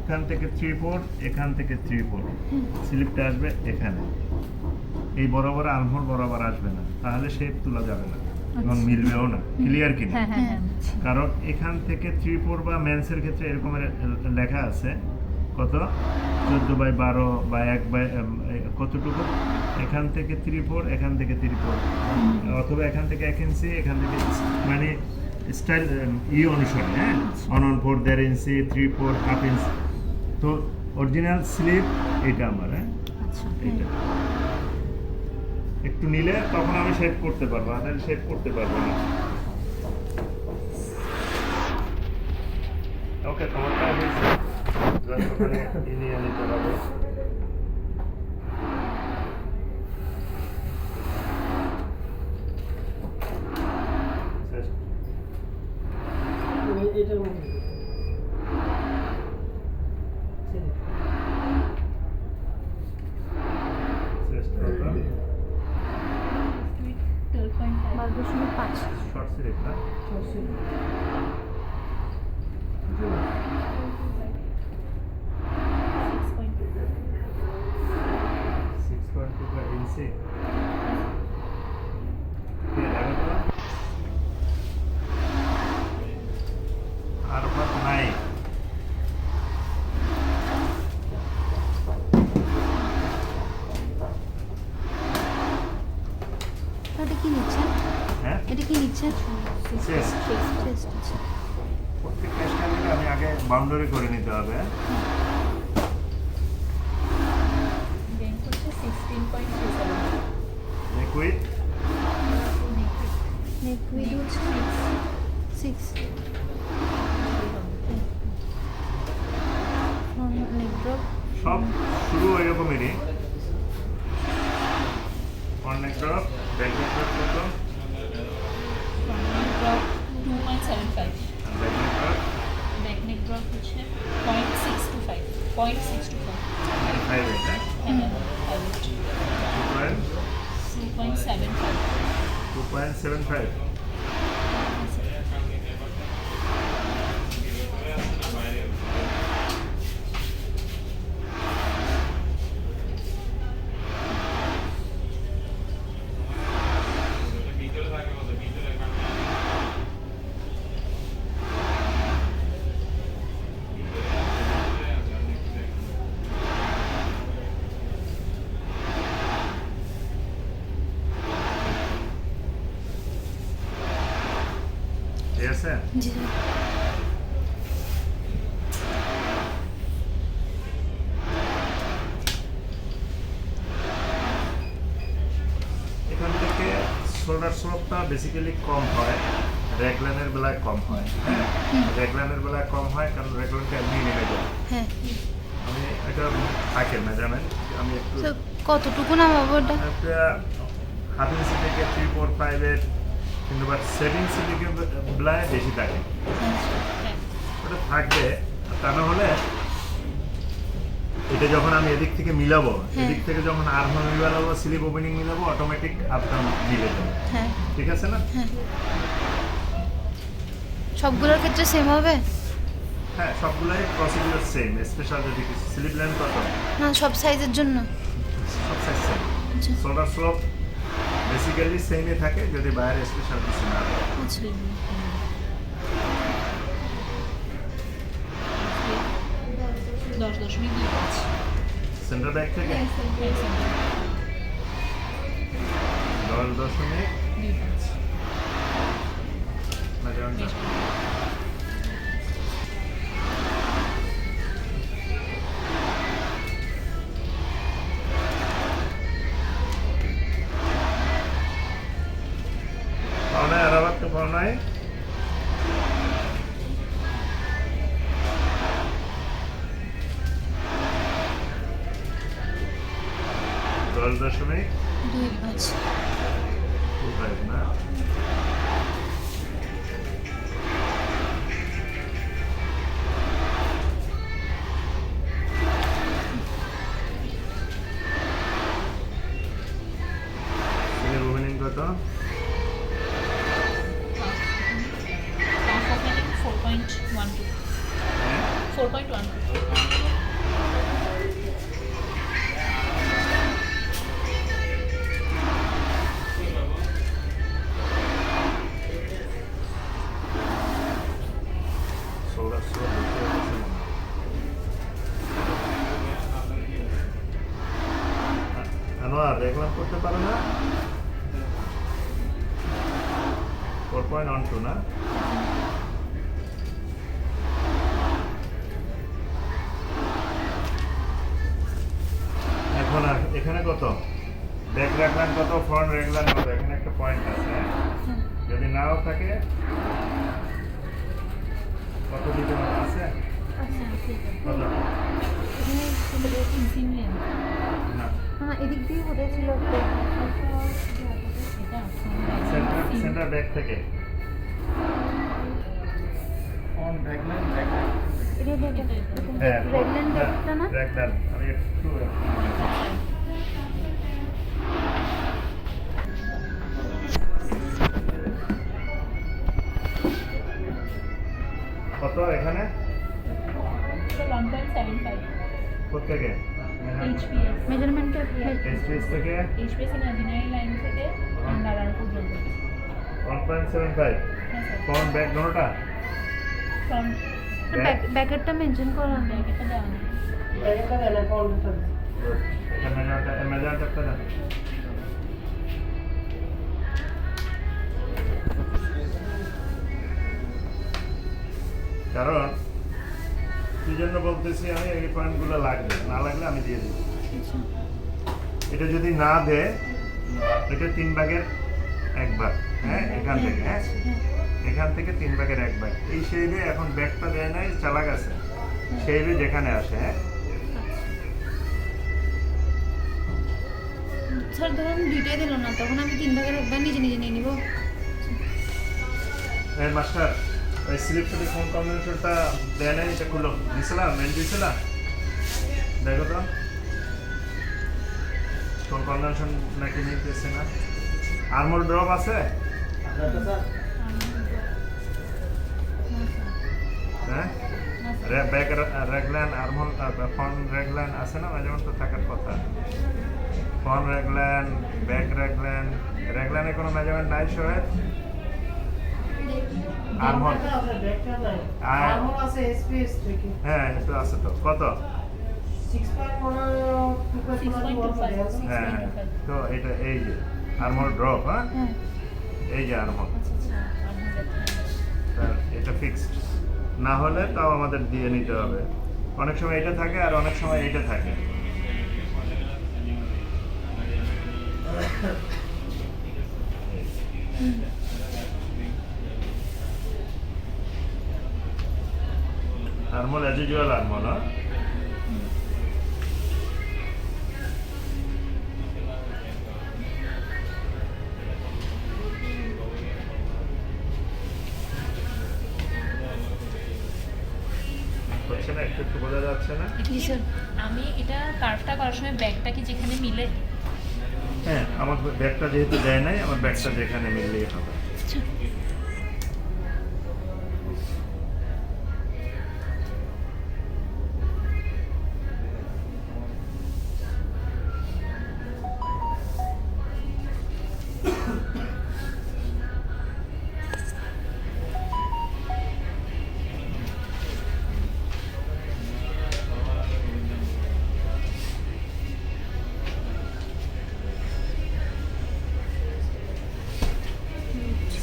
এখান থেকে 3/4, এখান থেকে 3/4 স্লিপটা আসবে এখানে। এই বরাবর আর্মহোল বরাবর আসবে না, তাহলে শেপ তোলা যাবে না এবং মিলবেও না। ক্লিয়ার কিনা? কারণ এখান থেকে 3/4 বা মেন্সের ক্ষেত্রে এরকম লেখা আছে কত 14/12 বা 1 কতটুকু, এখান থেকে 3/4, এখান থেকে 3/4, অথবা এখান থেকে 1 ইঞ্চি, এখান থেকে মানে স্টাইল অনুসারে, হ্যাঁ 1/4, 1.5 ইঞ্চি, 3/4, হাফ ইঞ্চি। তো অরিজিনাল স্লিপ এটা আমার, হ্যাঁ এইটা একটু নিলে তখন আমি শেপ করতে পারবো, আদার শেপ করতে পারবো না। ওকে, তোমারটা হয়েছে ওখানে নিয়ে নিতে হবে। এটার মধ্যে শর্ট স্লিপ না, ইঞ্চি আর নাই। এটা কি নিচ্ছেন? হ্যাঁ, এটা কি নিচ্ছেন? চেস্ট। প্রত্যেকটা স্টাইলে আমি আগে বাউন্ডারি করে নিতে হবে। Neck with neck with 6 neck drop সব শুরু এরকমেরই। Front neck drop, back neck drop কত, drop 2.75, back neck drop back neck drop হচ্ছে 0.625, 0.625, 5 এটা হ্যাঁ 2.75, 2.75। ঠিক আছে? জি এখান থেকে শোল্ডার স্লোপটা বেসিক্যালি কম হয়, রেগলানের বেলায় কম হয়। হ্যাঁ, রেগলানের বেলায় কম হয় কারণ রেগলানটা এমনি নেমে যায়। হ্যাঁ। আমি এটা থাকে মেজারমেন্ট, আমি একটু তো কতটুকু নামাবো ওটা? একটা হাফ ইঞ্চি থেকে 3/4, 5 কিন্তু বাট 7 ইঞ্চি থেকে বেলায় বেশি থাকে, ওটা থাকবে। তা না হলে এটা যখন আমি এদিক থেকে মিলাবো, এদিক থেকে যখন আর্মহোল মিলাবো, স্লিপ ওপেনিং মিলাবো, অটোমেটিক আপ ডাউন মিলে যাবে। হ্যাঁ ঠিক আছে না? হ্যাঁ। সবগুলোর ক্ষেত্রে সেম হবে? হ্যাঁ, সবগুলাই প্রসিডিউর সেম, স্পেশাল যদি কিছু স্লিপ লাইন কত, না সব সাইজের জন্য? সব সাইজ সেম। আচ্ছা শোল্ডার স্লোপ বেসিক্যালি সেমই থাকে যদি বাইরে স্পেশাল কিছু না হয়। আচ্ছা 10.25, সেন্টার ব্যাক থেকে 10.25 মেজারমেন্ট। পাওনায় আর আবার তো পাওনায় 10.25 না, স্লিপ ওপেনিং কত, half opening 4.12, 4.12, ব্যাকল্যাম্প করতে পারো না? 4.12 না? এখন আর এখানে কত? ব্যাক রাখলাম কত, ফ্রন্ট রাখলাম কত? এখানে একটা পয়েন্ট আছে, হ্যাঁ? যদি নাও থাকে কত দিতে আছে? কত? ইনফিনিয়ন না, না এদিক দিয়ে বোধহয় ছিল একটা। এটা সেন্টার ব্যাক থেকে অন রাখলাম এটা হ্যাঁ রেডল্যান্ড ব্যাগটা না? রাখলাম আমি একটু কত এখানে 1.75 কোথেকে? HPS মেজারমেন্টটা এসপিএস থেকে HPS এর ইমাজিনারি লাইন থেকে আন্ডার পর্যন্ত 1.75 হ্যাঁ স্যার ফ্রন্ট ব্যাক দুটোটা ফ্রন্ট ব্যাকেটটা মেনশন করা নেই। ব্যাগটা দেওয়া নেই এটা মেজারটা একটা দেন। কারণ কি জন্য বলতেছি আমি, এই পয়েন্টগুলো লাগবে, না লাগলে আমি দিয়ে দিই। আচ্ছা এটা যদি না দেয়, এটা 3 ভাগের 1 ভাগ, হ্যাঁ এখান থেকে, হ্যাঁ এখান থেকে 3 ভাগের 1 ভাগ। এই শেইবে এখন ব্যাগটা দেয় নাই, চালা গেছে, শেইবে যেখানে আসে, হ্যাঁ স্যার ধরুন দুইটাই দিল না, তখন আমি 3 ভাগের একবার নিজে নিজে নিয়ে নিব। এই মাস্টার ওই স্লিপ থেকে কোন কম্বিনেশনটা দেয় নাই, এটা খুলো, দিছিলাম মেল দিছিলাম, দেখো তো কোন কম্বিনেশন নাকি নিতেছে না। আর্মোর ড্রপ আছে, হ্যাঁ back Reglan armour front Reglan আছে না, মাঝে মধ্যে থাকার কথা। ফ্রন্ট রেগলান, ব্যাক রেগলান, রেগলানে কোনো মেজারমেন্ট নাই শোয়ের। আর্মোর হ্যাঁ একটু আছে তো, কত? 6.25 হ্যাঁ হ্যাঁ, তো এটা এই যে আর্মোর ড্রপ, হ্যাঁ হ্যাঁ এই যে আর্মোর, আচ্ছা আচ্ছা এটা ফিক্সড না হলে তাও আমাদের দিয়ে নিতে হবে। অনেক সময় এটা থাকে আর অনেক সময় এটা থাকে। আর্মোল অ্যাজ ইউজুয়াল আর্মোল, হ্যাঁ হচ্ছে না, একটু একটু বোঝা যাচ্ছে না। জি স্যার। আমি এটা কার্ভটা করার সময় ব্যাগটা কি যেখানে মিলে হ্যাঁ আমার ব্যাগটা যেহেতু দেয় নাই, আমার ব্যাগটা যেখানে মিললেই হবে। আচ্ছা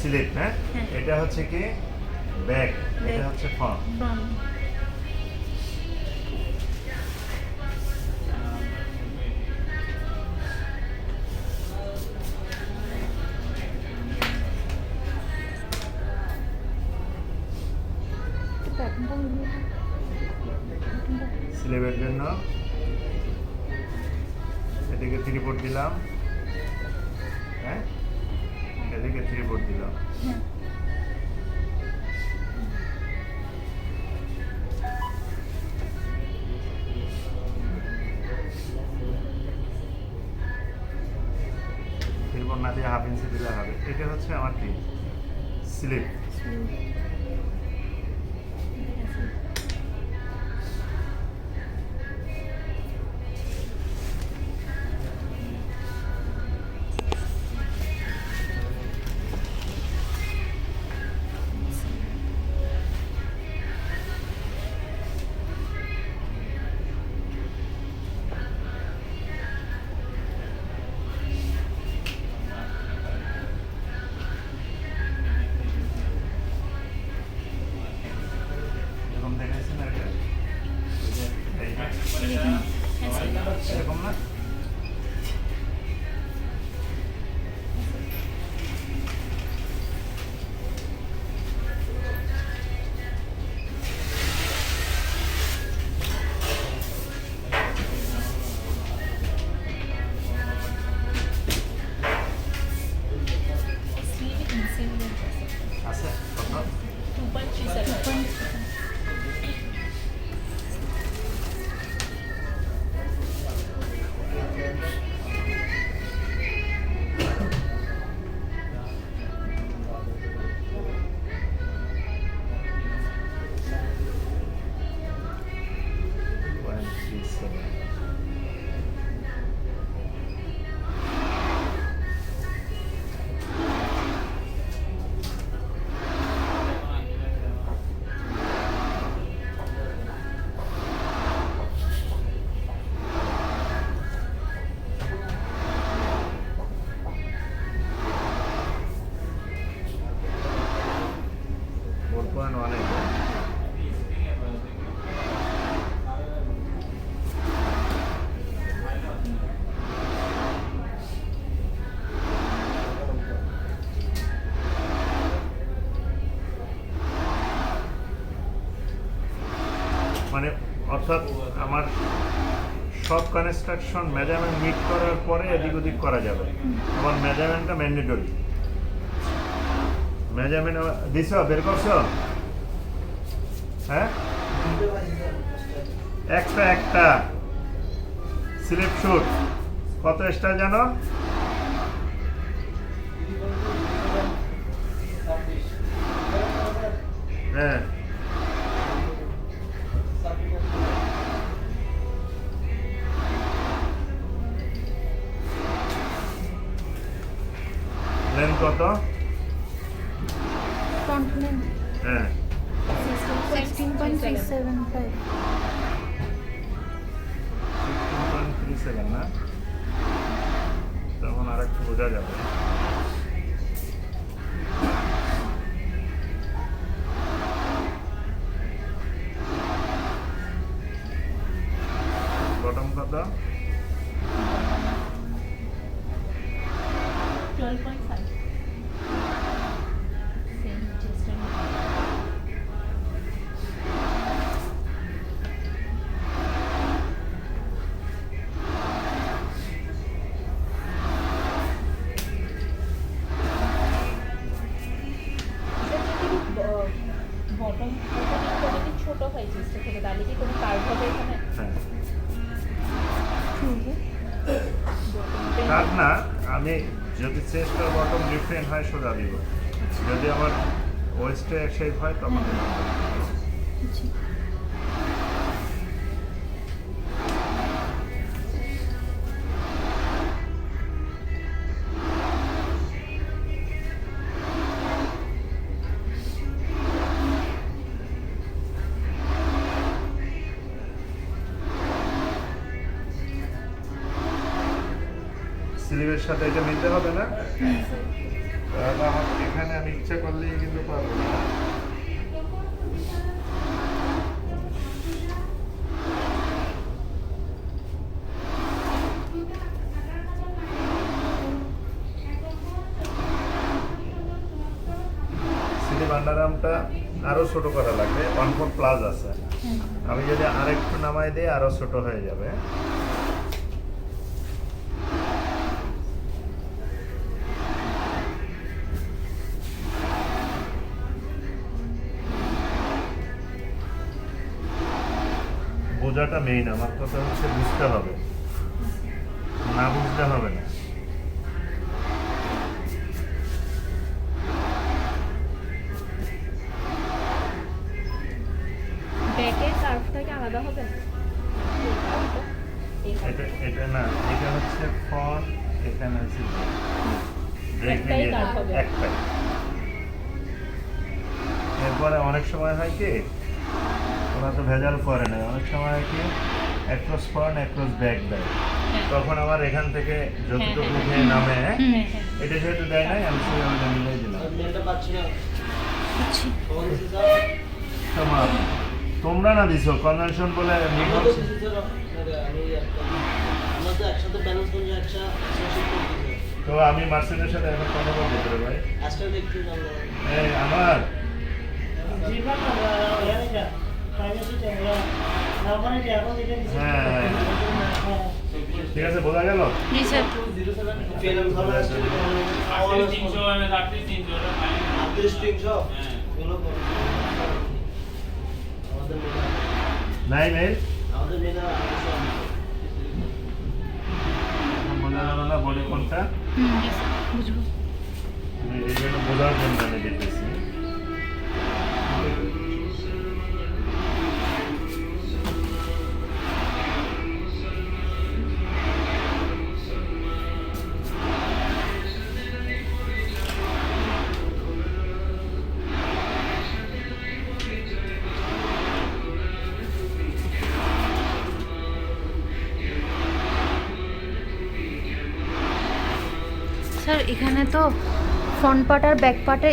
স্লিপ, হ্যাঁ হ্যাঁ। এটা হচ্ছে কি ব্যাক, এটা Back. হচ্ছে ফ্রন্ট। ফ্রন্ট স্লিপের জন্য এদিকে 3 পোর্ট দিলাম, হ্যাঁ এদিকে 3 পোর্ট দিলাম। হ্যাঁ তিরপন না দিয়ে 1/2 ইঞ্চি দিলে হবে। এটা হচ্ছে আমার কি স্লিপ। এরকম না? স্লিভ ইনসেন্ট আছে কত? 2.37 মানে অর্থাৎ আমার সব কনস্ট্রাকশন মেজারমেন্ট মিট করার পরে এদিক ওদিক করা যাবে। আমার মেজারমেন্টটা ম্যান্ডেটরি। মেজারমেন্ট দিছ, বের করছ? হ্যাঁ, একটা স্লিপ শুট কত স্টার জানো? হ্যাঁ, লেন্থ কত? ফ্রন্ট নেম হ্যাঁ, 16.375 16.37 না? তখন আর একটু বোঝা যাবে। বটম কত? 12.5 সেম চেস্ট বটম যদি ছোট হয় চেস্টের থেকে তাহলে কি কোনো কার্ভ হবে এখানে? হ্যাঁ, বটম কাট না, আমি যদি চেস্ট আর বটম ডিফারেন্ট হয় সোজা দিব। যদি আমার ওয়েস্টে শেপ হয় তখন স্লিভের সাথে এটা মিলতে হবে না? তাহলে আমার এখানে আমি ইচ্ছা করলেই কিন্তু পারবো না। স্লিভ আন্ডারআর্মটা আরো ছোট করা লাগবে, 1/4 প্লাস আছে। আমি যদি আরেকটু নামাই দিই আরো ছোট হয়ে যাবে। বোঝাটা মেইন, আমার কথা হচ্ছে বুঝতে হবে, না বুঝতে হবে না। ব্যাকের কার্ভটা কি আলাদা হবে? এটা এটা না, এটা হচ্ছে ফ্রন্ট, এখানে হচ্ছে ব্রেক একটাই নিয়ে কার্ভ হবে। একটাই। এরপরে অনেক সময় হয় কি, ওরা তো ভেজাল করে না, অনেক সময় হয় কি অ্যাক্রস ফ্রন্ট অ্যাক্রস ব্যাক দেয়, তখন আমার এখান থেকে যতটুকু উঠে নামে, এটা যেহেতু দেয় নাই আমি সেভাবে মিলিয়ে দিলাম। তোমার তোমরা না দিছো কনভেনশন বলে তো একসাথে ব্যালেন্স করে একটা সেশন করে দিতে তো আমি মার্সেলের সাথে এখন কথা বলবো তোরে ভাই। আজকে দেখতে যাবো এই আমার জীবন ইয়ারে যা প্রাইভেসি চাইরা না মানে যে এখন এটা হ্যাঁ। ঠিক আছে, বোঝা গেল? জি স্যার। ফিল্ম ধরো আসছে আটত্রিশ 300 আটত্রিশ 300 এগুলো করো। আমাদের মেলা নাই নাই আমাদের মেলা বোঝা গেল না বডি কোনটা? জি স্যার, বুঝবো। এই জন্য বোঝার জন্য আমি দেখতেছি। স্যার এখানে তো ফ্রন্ট পার্ট আর ব্যাক পার্টে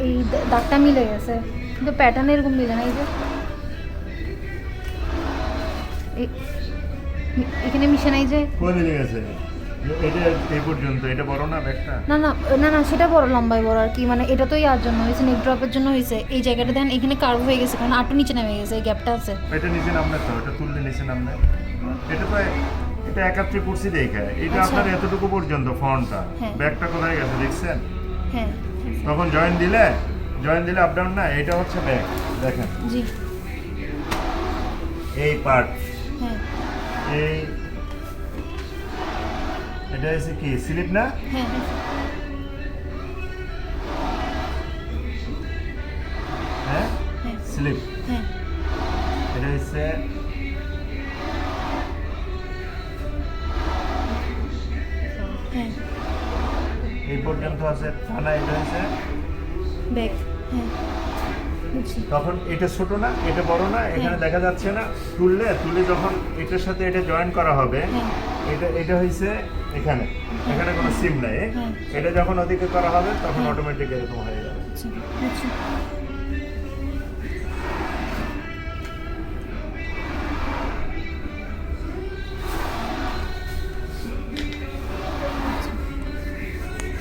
এই দাগটা মিলে গেছে, কিন্তু প্যাটার্ন এরকম মিলে না। এই যে এখানে মিশে নাই যে। কোন দিকে গেছে? এটা এই পর্যন্ত, এটা বড় না ব্যাগটা? না না না না, সেটা বড় লম্বাই বড় আর কি, মানে এটা তো ইয়ার জন্য হয়েছে, নেক ড্রপের জন্য হয়েছে। এই জায়গাটা দেখেন এখানে কার্ভ হয়ে গেছে, কারণ আটু নিচে নেমে গেছে, এই গ্যাপটা আছে। এটা নিচে নামবে তো, এটা তুললে নিচে নামবে। এটা তো এটা একাত্রে করছি দেখে, এটা আচ্ছা। আপনার এতটুকু পর্যন্ত ফ্রন্টটা। হ্যাঁ। ব্যাগটা কোথায় গেছে দেখছেন? হ্যাঁ তখন জয়েন দিলে আপ ডাউন না, এটা হচ্ছে ব্যাগ। দেখেন জি। এই পার্ট, হ্যাঁ এই এটা হচ্ছে কি স্লিপ না? হ্যাঁ হ্যাঁ হ্যাঁ স্লিপ। হ্যাঁ এটা হচ্ছে হ্যাঁ এই পর্যন্ত আছে টানা, এটা হচ্ছে। ব্যাক। হ্যাঁ বুঝছি। তখন এটা ছোট না, এটা বড় না, এখানে হ্যাঁ। দেখা যাচ্ছে না। তুলে যখন এটার সাথে এটা জয়েন করা হবে, হ্যাঁ। এটা হইছে এখানে কোনো সিম নাই। হ্যাঁ। এটা যখন ওদিকে করা হবে তখন হ্যাঁ। অটোমেটিক এরকম হয়ে যাবে। আচ্ছা বুঝছি।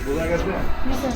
বোঝা গেছে? জি স্যার।